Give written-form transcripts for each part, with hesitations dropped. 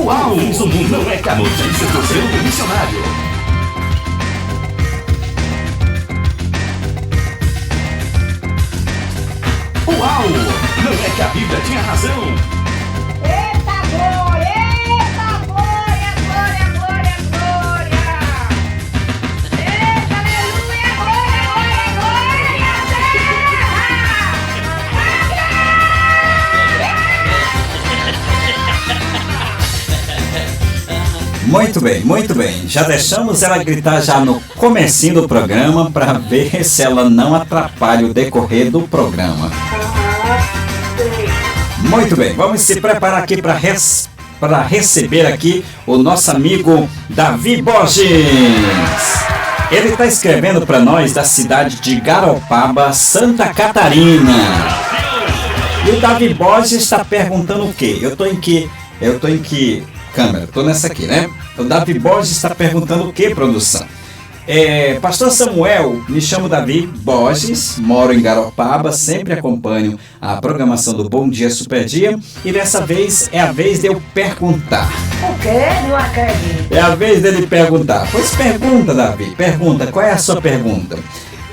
Uau! Isso não é caro. Notícias do seu missionário. Uau! Não é que a Bíblia tinha razão. Eita glória! Eita glória! Glória, glória, glória! Eita aleluia! Glória, glória, glória! Muito bem, muito bem. Já deixamos ela gritar já no comecinho do programa para ver se ela não atrapalha o decorrer do programa. Muito bem, vamos se preparar aqui para receber aqui o nosso amigo Davi Borges. Ele está escrevendo para nós da cidade de Garopaba, Santa Catarina. E o Davi Borges está perguntando o quê? Eu tô em que câmera? Tô nessa aqui, né? O Davi Borges está perguntando o que, produção? Pastor Samuel, me chamo Davi Borges, moro em Garopaba, sempre acompanho a programação do Bom Dia Super Dia e dessa vez é a vez de eu perguntar. O quê? Não acredito. É a vez dele perguntar. Pois pergunta, Davi, pergunta, qual é a sua pergunta?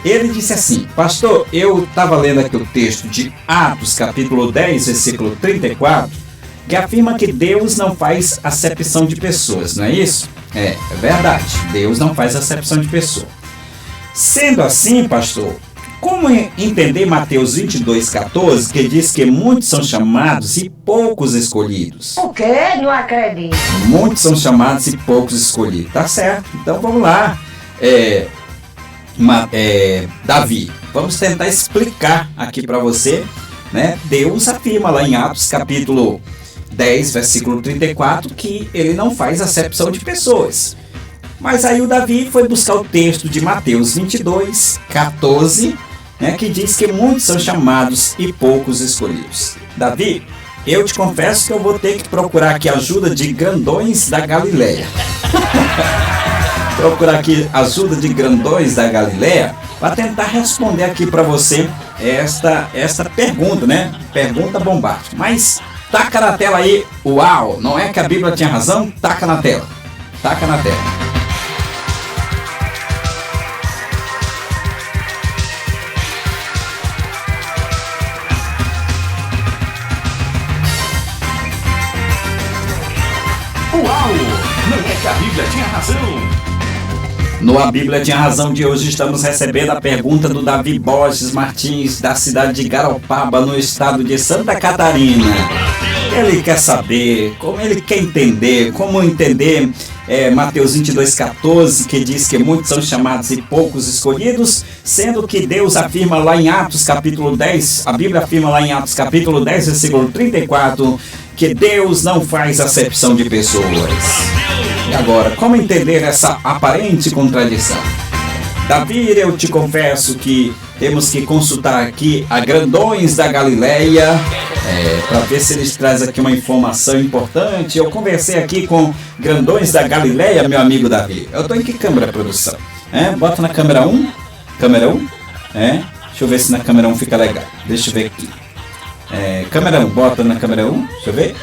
Ele disse assim: pastor, eu estava lendo aqui o texto de Atos capítulo 10, versículo 34, que afirma que Deus não faz acepção de pessoas, não é isso? É verdade, Deus não faz acepção de pessoa. Sendo assim, pastor, como entender Mateus 22,14, que diz que muitos são chamados e poucos escolhidos? O quê? Não acredito. Muitos são chamados e poucos escolhidos. Tá certo, então vamos lá. Davi, vamos tentar explicar aqui para você, né? Deus afirma lá em Atos capítulo 10, versículo 34, que ele não faz acepção de pessoas. Mas aí o Davi foi buscar o texto de Mateus 22, 14, né, que diz que muitos são chamados e poucos escolhidos. Davi, eu te confesso que eu vou ter que procurar aqui a ajuda de grandões da Galileia. Procurar aqui a ajuda de grandões da Galileia para tentar responder aqui para você esta pergunta, né? Pergunta bombástica. Mas taca na tela aí, uau, não é que a Bíblia tinha razão? Taca na tela, taca na tela. Uau! Não é que a Bíblia tinha razão. No A Bíblia Tinha Razão de hoje estamos recebendo a pergunta do Davi Borges Martins, da cidade de Garopaba, no estado de Santa Catarina. Ele quer saber, ele quer entender, como entender Mateus 22,14, que diz que muitos são chamados e poucos escolhidos, sendo que Deus afirma lá em Atos capítulo 10, a Bíblia afirma lá em Atos capítulo 10, versículo 34, que Deus não faz acepção de pessoas. E agora, como entender essa aparente contradição? Davi, eu te confesso que temos que consultar aqui a grandões da Galileia para ver se eles trazem aqui uma informação importante. Eu conversei aqui com grandões da Galileia, meu amigo Davi. Eu estou em que câmera, produção? Bota na câmera 1. Câmera 1. Deixa eu ver se na câmera 1 fica legal. Deixa eu ver aqui. Câmera 1, bota na câmera 1. Deixa eu ver.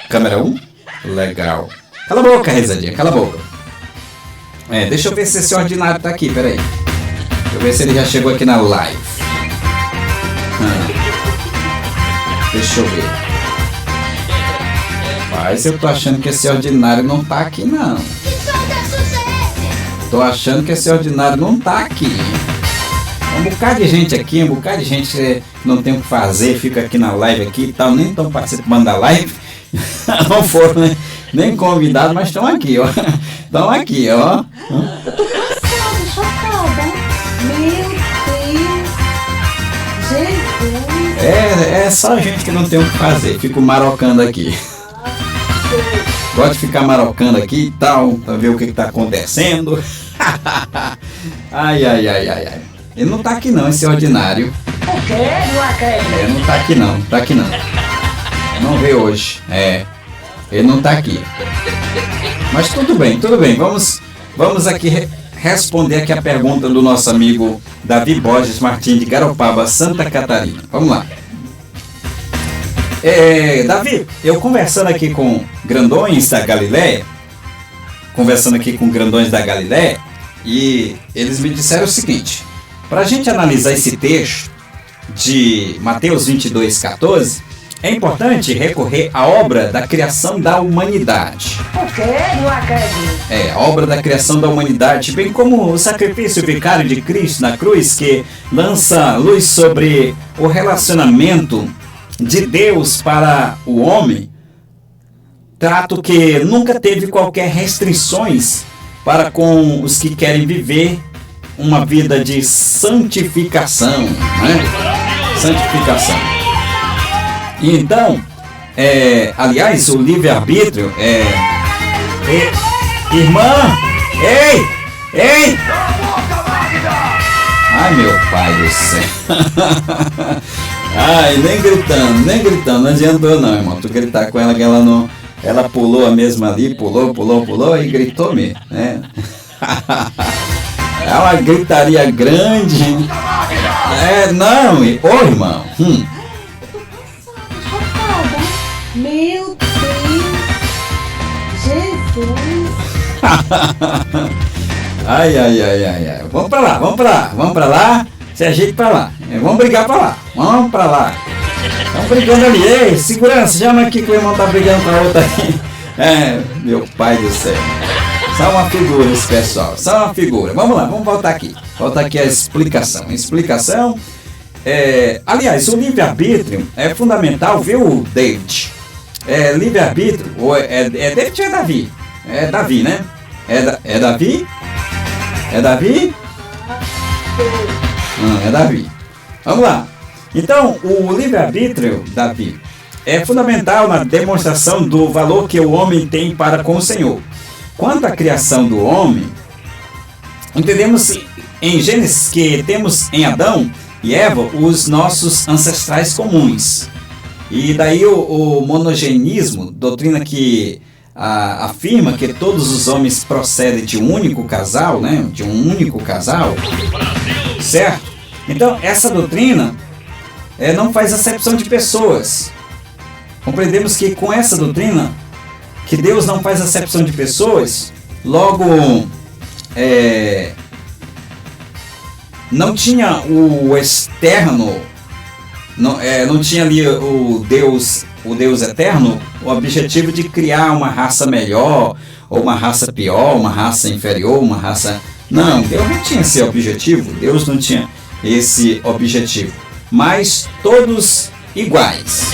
Câmera 1. Legal. Cala a boca, rezadinha, cala a boca. Deixa eu ver se esse ordinário tá aqui, peraí. Deixa eu ver se ele já chegou aqui na live. Deixa eu ver. Mas eu tô achando que esse ordinário não tá aqui, não. Tô achando que esse ordinário não tá aqui. Um bocado de gente aqui, um bocado de gente que não tem o que fazer, fica aqui na live aqui e tal, nem estão participando da live. Não foram nem convidados, mas estão aqui, ó. Estão aqui, ó. Eu tô cansada, chocada. Meu Deus. Jesus. É só gente que não tem o que fazer, fico marocando aqui. Gosto de ficar marocando aqui e tal, pra ver o que tá acontecendo. Ai. Ele não tá aqui não, esse ordinário. O quê? Não acredito. Não tá aqui não, tá aqui não. Não veio hoje, ele não tá aqui. Mas tudo bem, vamos aqui responder aqui a pergunta do nosso amigo Davi Borges Martins de Garopaba, Santa Catarina. Vamos lá. Davi, eu conversando aqui com grandões da Galileia, e eles me disseram o seguinte: para a gente analisar esse texto de Mateus 22:14, é importante recorrer à obra da criação da humanidade. O quê? Não acredito. A obra da criação da humanidade, bem como o sacrifício vicário de Cristo na cruz, que lança luz sobre o relacionamento de Deus para o homem, trato que nunca teve qualquer restrições para com os que querem viver uma vida de santificação, né? Santificação. E então, aliás, o livre-arbítrio irmã! Ei! Ai, meu pai do céu! Ai, nem gritando, não adiantou não, irmão. Tu gritar com ela que ela não... Ela pulou a mesma ali, pulou e gritou mesmo, né? É uma gritaria grande. Não, ô irmão. Chocada. Meu Deus. Jesus. Ai. Vamos pra lá. Se ajeita pra lá. Vamos brigar pra lá. Vamos pra lá. Estão brigando ali. Ei, segurança, chama aqui que o irmão tá brigando com a outra aqui. Meu pai do céu. Só uma figura esse pessoal. Só uma figura. Vamos lá, vamos voltar aqui. Voltar aqui a explicação. Aliás, o livre-arbítrio é fundamental, viu, David? Livre-arbítrio. David ou é Davi? É Davi, né? É Davi? É Davi? É Davi. Vamos lá. Então, o livre-arbítrio, Davi, é fundamental na demonstração do valor que o homem tem para com o Senhor. Quanto à criação do homem, entendemos em Gênesis que temos em Adão e Eva os nossos ancestrais comuns. E daí o monogenismo, doutrina que afirma que todos os homens procedem de um único casal, né? De um único casal, certo? Então, essa doutrina não faz acepção de pessoas. Compreendemos que com essa doutrina, que Deus não faz acepção de pessoas, logo não tinha o externo, não tinha ali o Deus eterno, o objetivo de criar uma raça melhor, ou uma raça pior, uma raça inferior, uma raça... Não, Deus não tinha esse objetivo, Deus não tinha esse objetivo. Mas todos iguais.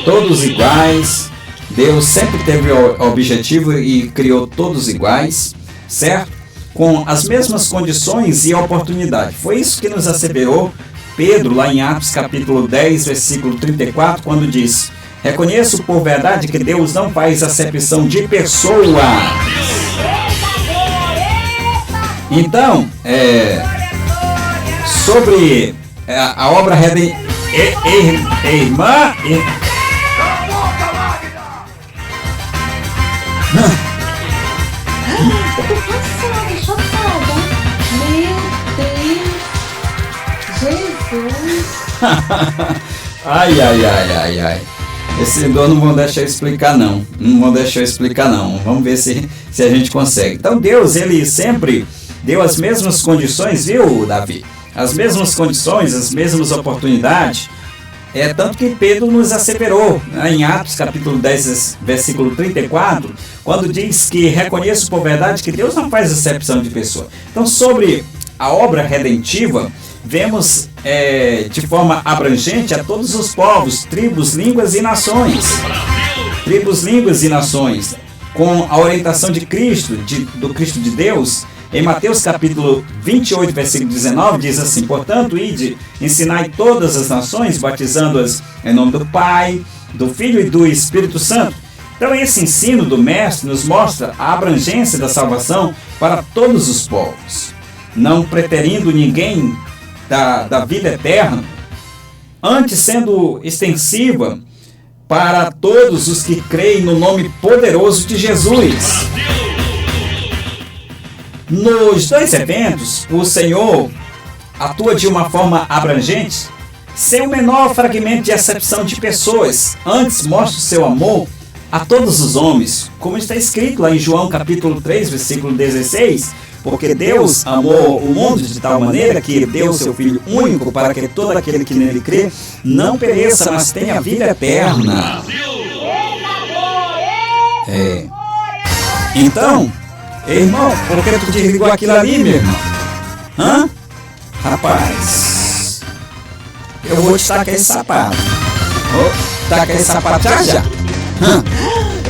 Todos iguais. Deus sempre teve o objetivo e criou todos iguais, certo? Com as mesmas condições e oportunidade. Foi isso que nos asseverou Pedro, lá em Atos capítulo 10, versículo 34, quando diz: reconheço por verdade que Deus não faz acepção de pessoas. Então, sobre a obra irmã... Eu tô passada, chocada. Meu Deus. Jesus. Ai. Esse dono não vão deixar eu explicar não. Vamos ver se a gente consegue. Então Deus, ele sempre deu as mesmas condições, viu, Davi? As mesmas condições, as mesmas oportunidades. Tanto que Pedro nos asseverou, né, em Atos capítulo 10, versículo 34, quando diz que reconheço por verdade que Deus não faz acepção de pessoa. Então, sobre a obra redentiva, vemos de forma abrangente a todos os povos, tribos, línguas e nações. Tribos, línguas e nações, com a orientação de Cristo, do Cristo de Deus. Em Mateus capítulo 28, versículo 19, diz assim: portanto, ide, ensinai todas as nações, batizando-as em nome do Pai, do Filho e do Espírito Santo. Então, esse ensino do Mestre nos mostra a abrangência da salvação para todos os povos, não preterindo ninguém da vida eterna, antes sendo extensiva para todos os que creem no nome poderoso de Jesus. Nos dois eventos, o Senhor atua de uma forma abrangente, sem o menor fragmento de acepção de pessoas. Antes, mostre o seu amor a todos os homens, como está escrito lá em João capítulo 3, versículo 16, porque Deus amou o mundo de tal maneira que deu o seu Filho único para que todo aquele que nele crê não pereça, mas tenha vida eterna. Então, irmão, por que tu desligou aquilo ali, meu irmão? Hã? Rapaz, eu vou te tacar esse sapato. Tacar esse sapato já. Hã?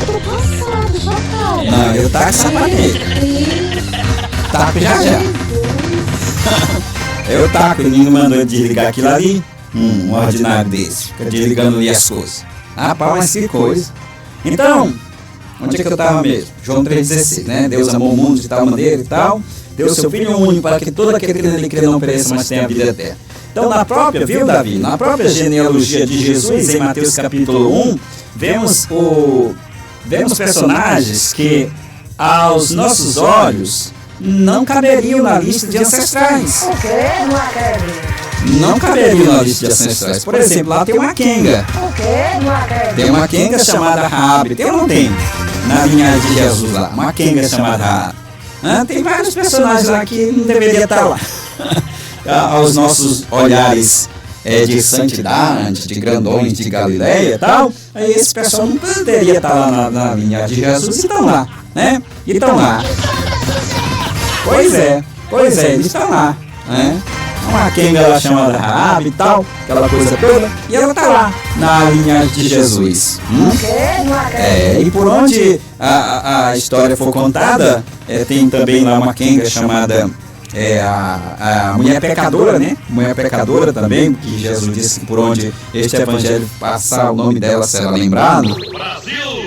Eu tô cansado, já tá. Não, eu taco essa panela. Taco já. Eu taco, ninguém mandou desligar aquilo ali. Um ordinário desse, fica desligando ali as coisas. Rapaz, mas que coisa. Então, onde é que eu estava mesmo? João 3,16, né? Deus amou o mundo de tal maneira e tal, deu seu Filho único para que todo aquele que nele crê não pereça, mas tenha vida eterna. Então, na própria, viu, Davi? Na própria genealogia de Jesus, em Mateus capítulo 1, vemos personagens que, aos nossos olhos, não caberiam na lista de ancestrais. O quê? Não acredito. Não caberiam na lista de ancestrais. Por exemplo, lá tem uma quenga. O quê? Não acredito. Tem uma quenga chamada Raabe. Tem ou não tem? Na linhagem de Jesus lá. Uma quenga chamada Raabe. Tem vários personagens lá que não deveria estar lá. Aos nossos olhares de santidade, de grandões de Galileia e tal, aí esse pessoal não poderia estar lá na linhagem de Jesus e estão lá, né? E estão lá. Pois é, eles estão lá, né? Uma quenga lá chamada Raabe e tal, aquela coisa toda, e ela está lá, na linhagem de Jesus. O quê? Não acredito. E por onde a história for contada, tem também lá uma quenga chamada a mulher pecadora, né? Mulher pecadora também, que Jesus disse que por onde este evangelho passar, o nome dela será lembrado.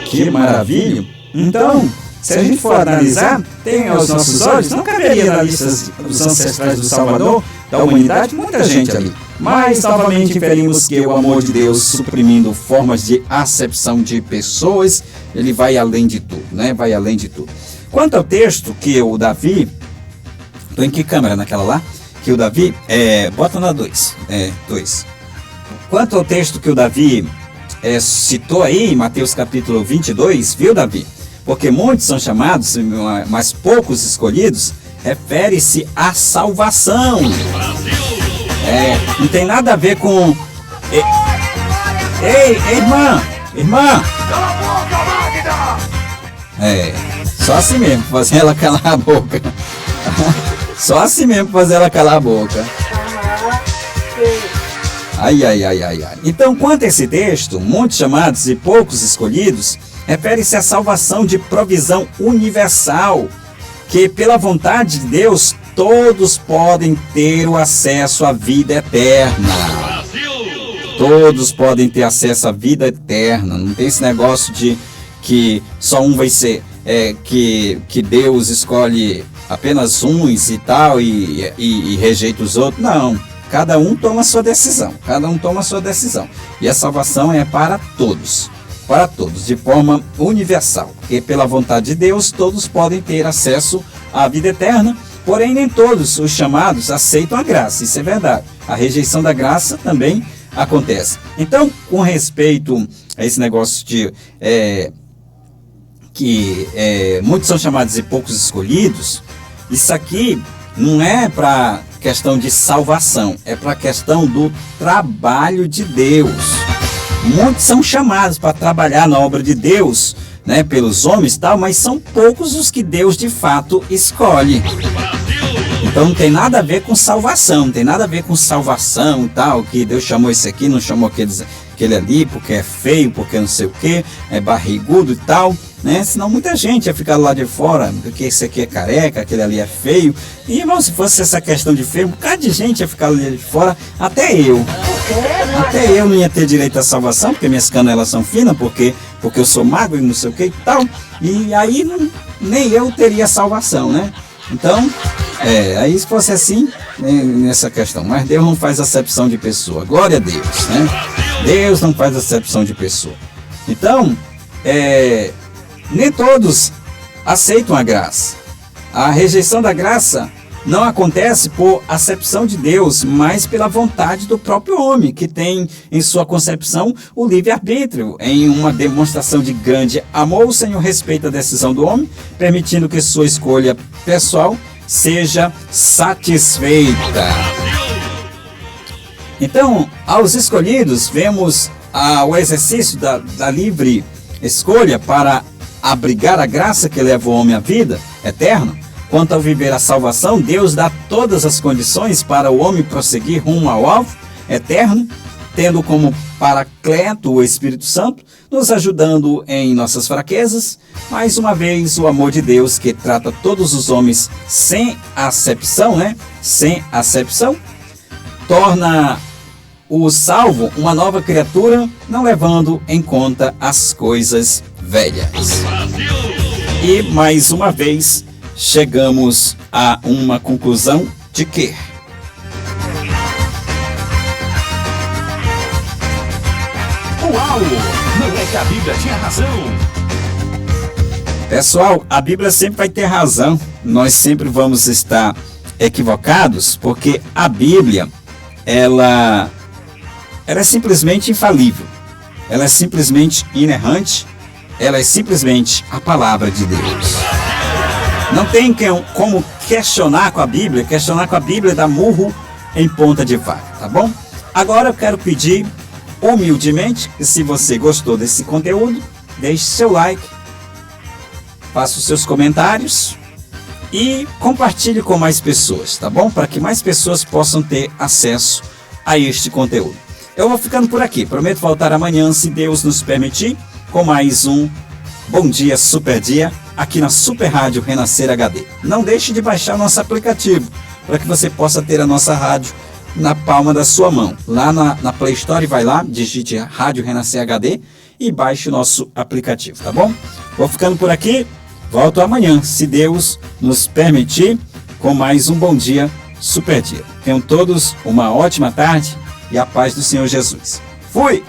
Que maravilha! Então, se a gente for analisar, tem aos nossos olhos, não caberia na lista dos ancestrais do Salvador, da humanidade, muita gente ali. Mas, novamente, inferimos que o amor de Deus, suprimindo formas de acepção de pessoas, ele vai além de tudo, né? Vai além de tudo. Quanto ao texto que o Davi... Estou em que câmera? Naquela lá? Que o Davi... bota na 2. 2. Quanto ao texto que o Davi citou aí, em Mateus capítulo 22, viu, Davi? Porque muitos são chamados, mas poucos escolhidos, refere-se à salvação. Não tem nada a ver com... Ei, irmã! Cala a boca, Magda! Só assim mesmo, fazer ela calar a boca. Só assim mesmo fazer ela calar a boca. Ai. Então, quanto a esse texto, muitos chamados e poucos escolhidos, refere-se à salvação de provisão universal, que pela vontade de Deus, todos podem ter o acesso à vida eterna. Todos podem ter acesso à vida eterna. Não tem esse negócio de que só um vai ser, que Deus escolhe apenas uns e tal, e rejeita os outros. Não, cada um toma a sua decisão, e a salvação é para todos, de forma universal, porque pela vontade de Deus todos podem ter acesso à vida eterna, porém nem todos os chamados aceitam a graça, isso é verdade. A rejeição da graça também acontece. Então, com respeito a esse negócio de que muitos são chamados e poucos escolhidos, isso aqui não é para questão de salvação, é para questão do trabalho de Deus. Muitos são chamados para trabalhar na obra de Deus, né, pelos homens e tal, mas são poucos os que Deus de fato escolhe. Então não tem nada a ver com salvação, e tal, que Deus chamou esse aqui, não chamou aquele ali, porque é feio, porque não sei o que, é barrigudo e tal, né? Senão muita gente ia ficar lá de fora, porque esse aqui é careca, aquele ali é feio. E, irmão, se fosse essa questão de feio, um bocado de gente ia ficar lá de fora, até eu. Até eu não ia ter direito à salvação, porque minhas canelas são finas, porque eu sou magro e não sei o que e tal. E aí nem eu teria salvação, né? Então, aí se fosse assim, nessa questão. Mas Deus não faz acepção de pessoa. Glória a Deus, né? Deus não faz acepção de pessoa. Então, nem todos aceitam a graça. A rejeição da graça não acontece por acepção de Deus, mas pela vontade do próprio homem, que tem em sua concepção o livre-arbítrio. Em uma demonstração de grande amor, o Senhor respeita a decisão do homem, permitindo que sua escolha pessoal seja satisfeita. Então, aos escolhidos, vemos o exercício da livre escolha para abrigar a graça que leva o homem à vida eterna. Quanto ao viver a salvação, Deus dá todas as condições para o homem prosseguir rumo ao alvo eterno, tendo como paracleto o Espírito Santo, nos ajudando em nossas fraquezas. Mais uma vez, o amor de Deus, que trata todos os homens sem acepção, sem acepção, torna o salvo uma nova criatura, não levando em conta as coisas velhas. E, mais uma vez, chegamos a uma conclusão de que Uau! Não é que a Bíblia tinha razão? Pessoal, a Bíblia sempre vai ter razão. Nós sempre vamos estar equivocados, porque a Bíblia, ela é simplesmente infalível. Ela é simplesmente inerrante. Ela é simplesmente a palavra de Deus. Não tem como questionar com a Bíblia. Questionar com a Bíblia dá murro em ponta de faca, tá bom? Agora eu quero pedir humildemente que, se você gostou desse conteúdo, deixe seu like, faça os seus comentários e compartilhe com mais pessoas, tá bom? Para que mais pessoas possam ter acesso a este conteúdo. Eu vou ficando por aqui. Prometo voltar amanhã, se Deus nos permitir, com mais um Bom Dia Super Dia aqui na Super Rádio Renascer HD. Não deixe de baixar nosso aplicativo para que você possa ter a nossa rádio na palma da sua mão. Lá na Play Store, vai lá, digite Rádio Renascer HD e baixe o nosso aplicativo, tá bom? Vou ficando por aqui, volto amanhã, se Deus nos permitir, com mais um Bom Dia Super Dia. Tenham todos uma ótima tarde e a paz do Senhor Jesus. Fui!